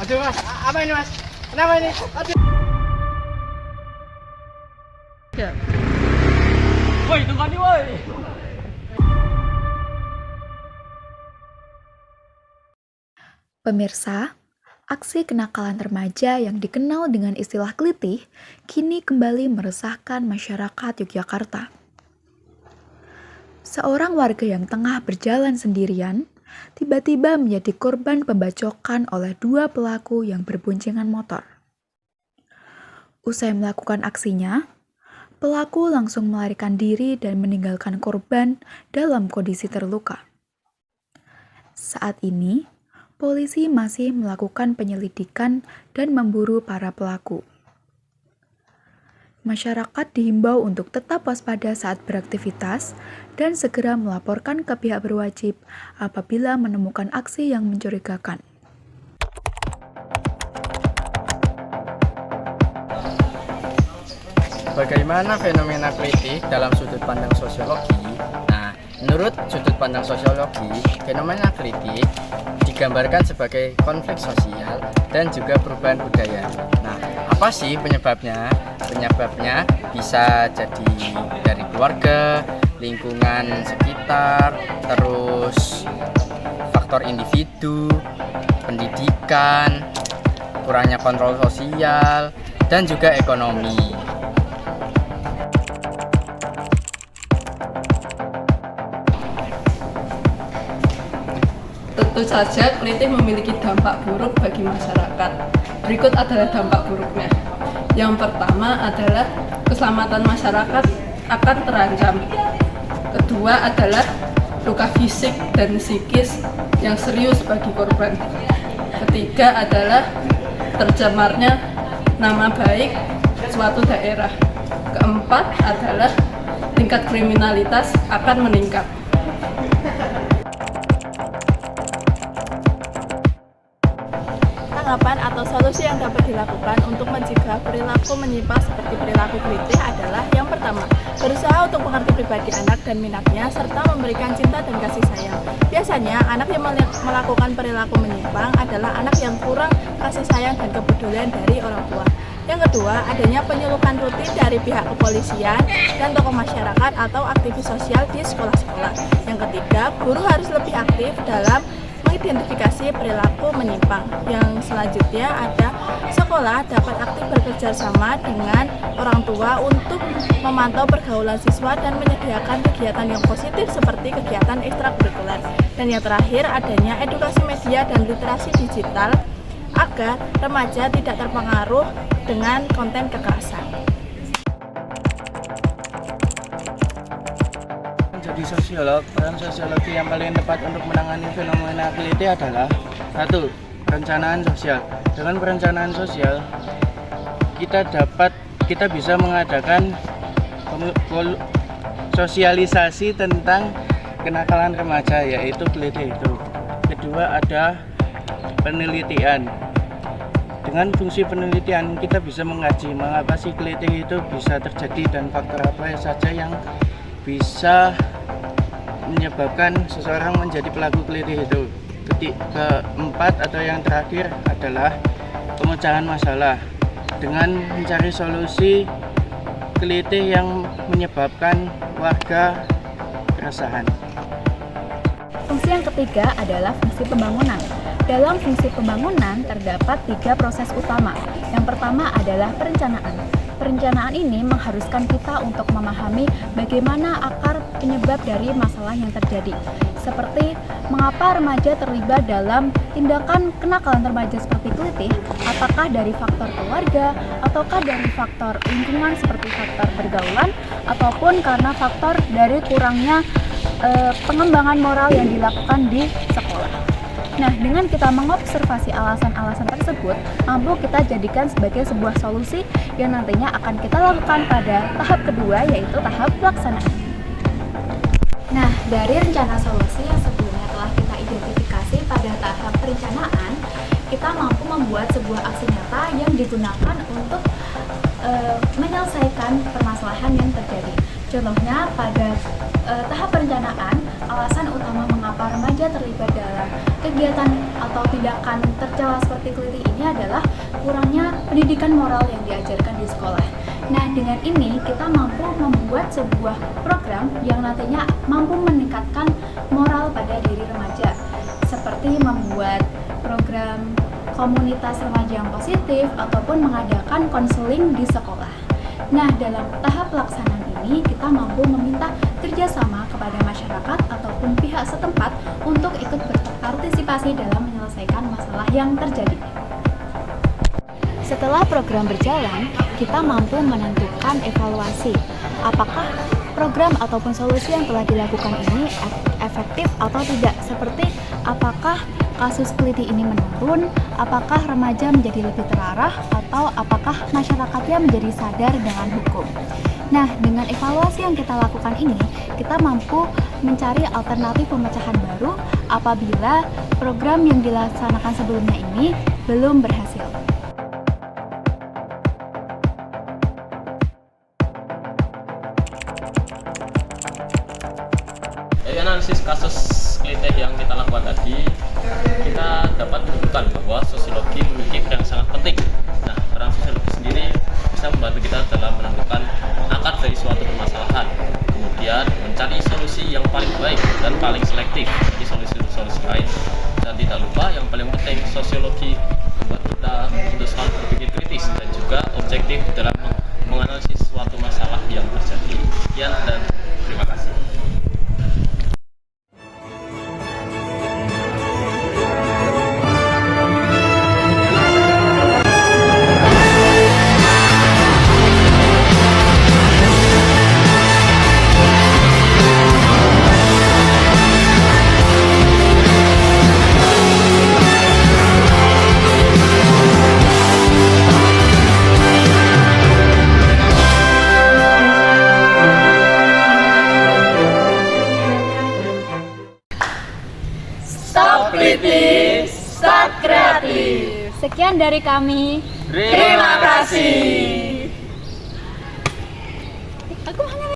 Aduh mas, apa ini mas? Kenapa ini? Aduh. Ya. Woi, tunggu nih woi. Pemirsa, aksi kenakalan remaja yang dikenal dengan istilah kelitih kini kembali meresahkan masyarakat Yogyakarta. Seorang warga yang tengah berjalan sendirian tiba-tiba menjadi korban pembacokan oleh dua pelaku yang berboncengan motor. Usai melakukan aksinya, pelaku langsung melarikan diri dan meninggalkan korban dalam kondisi terluka. Saat ini, polisi masih melakukan penyelidikan dan memburu para pelaku. Masyarakat dihimbau untuk tetap waspada saat beraktivitas dan segera melaporkan ke pihak berwajib apabila menemukan aksi yang mencurigakan. Bagaimana fenomena kelitih dalam sudut pandang sosiologi? Nah, menurut sudut pandang sosiologi, fenomena kelitih digambarkan sebagai konflik sosial dan juga perubahan budaya. Nah, apa sih penyebabnya? Penyebabnya bisa jadi dari keluarga, lingkungan sekitar, terus faktor individu, pendidikan, kurangnya kontrol sosial, dan juga ekonomi. Tentu saja kelitih memiliki dampak buruk bagi masyarakat. Berikut adalah dampak buruknya. Yang pertama adalah keselamatan masyarakat akan terancam. Kedua adalah luka fisik dan psikis yang serius bagi korban. Ketiga adalah tercemarnya nama baik suatu daerah. Keempat adalah tingkat kriminalitas akan meningkat. Tanggapan atau solusi yang dapat dilakukan untuk mencegah perilaku menyimpang seperti perilaku kelitih adalah yang pertama, berusaha untuk mengerti pribadi anak dan minatnya serta memberikan cinta dan kasih sayang. Biasanya, anak yang melakukan perilaku menyimpang adalah anak yang kurang kasih sayang dan kepedulian dari orang tua. Yang kedua, adanya penyuluhan rutin dari pihak kepolisian dan tokoh masyarakat atau aktivis sosial di sekolah-sekolah. Yang ketiga, guru harus lebih aktif dalam mengidentifikasi perilaku menyimpang. Yang selanjutnya ada sekolah dapat aktif bekerja sama dengan orang tua untuk memantau pergaulan siswa dan menyediakan kegiatan yang positif seperti kegiatan ekstrakurikuler. Dan yang terakhir adanya edukasi media dan literasi digital agar remaja tidak terpengaruh dengan konten kekerasan. Jadi sosiolog, peran sosiologi yang paling tepat untuk menangani fenomena kelitih adalah 1. Perencanaan sosial. Dengan perencanaan sosial, kita bisa mengadakan sosialisasi tentang kenakalan remaja, yaitu kelitih itu. Kedua, ada penelitian. Dengan fungsi penelitian, kita bisa mengkaji mengapa sih kelitih itu bisa terjadi dan faktor apa saja yang bisa menyebabkan seseorang menjadi pelaku kelitih itu. Keempat atau yang terakhir adalah pemecahan masalah dengan mencari solusi kelitih yang menyebabkan warga keresahan. Fungsi yang ketiga adalah fungsi pembangunan. Dalam fungsi pembangunan terdapat 3 proses utama. Yang pertama adalah perencanaan. Perencanaan ini mengharuskan kita untuk memahami bagaimana akar penyebab dari masalah yang terjadi. Seperti mengapa remaja terlibat dalam tindakan kenakalan remaja seperti kelitih, apakah dari faktor keluarga, ataukah dari faktor lingkungan seperti faktor pergaulan, ataupun karena faktor dari kurangnya pengembangan moral yang dilakukan di sekolah. Nah, dengan kita mengobservasi alasan-alasan tersebut, mampu kita jadikan sebagai sebuah solusi yang nantinya akan kita lakukan pada tahap kedua, yaitu tahap pelaksanaan. Nah, dari rencana solusi yang sebelumnya telah kita identifikasi pada tahap perencanaan, kita mampu membuat sebuah aksi nyata yang digunakan untuk menyelesaikan permasalahan yang terjadi. Contohnya pada tahap perencanaan, alasan utama mengapa remaja terlibat dalam kegiatan atau tindakan tercela seperti kelitih ini adalah kurangnya pendidikan moral yang diajarkan di sekolah. Nah, dengan ini kita mampu membuat sebuah program yang nantinya mampu meningkatkan moral pada diri remaja, seperti membuat program komunitas remaja yang positif ataupun mengadakan konseling di sekolah. Nah, dalam tahap pelaksanaan ini kita mampu meminta kerjasama kepada masyarakat ataupun pihak setempat untuk ikut berpartisipasi dalam menyelesaikan masalah yang terjadi. Setelah program berjalan, kita mampu menentukan evaluasi apakah program ataupun solusi yang telah dilakukan ini efektif atau tidak, seperti apakah kasus kelitih ini menurun, apakah remaja menjadi lebih terarah, atau apakah masyarakatnya menjadi sadar dengan hukum. Nah, dengan evaluasi yang kita lakukan ini, kita mampu mencari alternatif pemecahan baru apabila program yang dilaksanakan sebelumnya ini belum berhasil. Dari analisis kasus kelitih yang kita lakukan tadi, kita dapat menunjukkan bahwa sosiologi memiliki peran sangat penting. Nah, peran sosiologi sendiri bisa membantu kita dalam menentukan akar dari suatu permasalahan, kemudian mencari solusi yang paling baik dan paling selektif di solusi-solusi lain. Dan tidak lupa yang paling penting, sosiologi membuat kita untuk selalu berpikir kritis dan juga objektif dalam menganalisis suatu masalah yang terjadi. Sekian dan terima kasih. Stop kritik, start kreatif. Sekian dari kami. Terima kasih.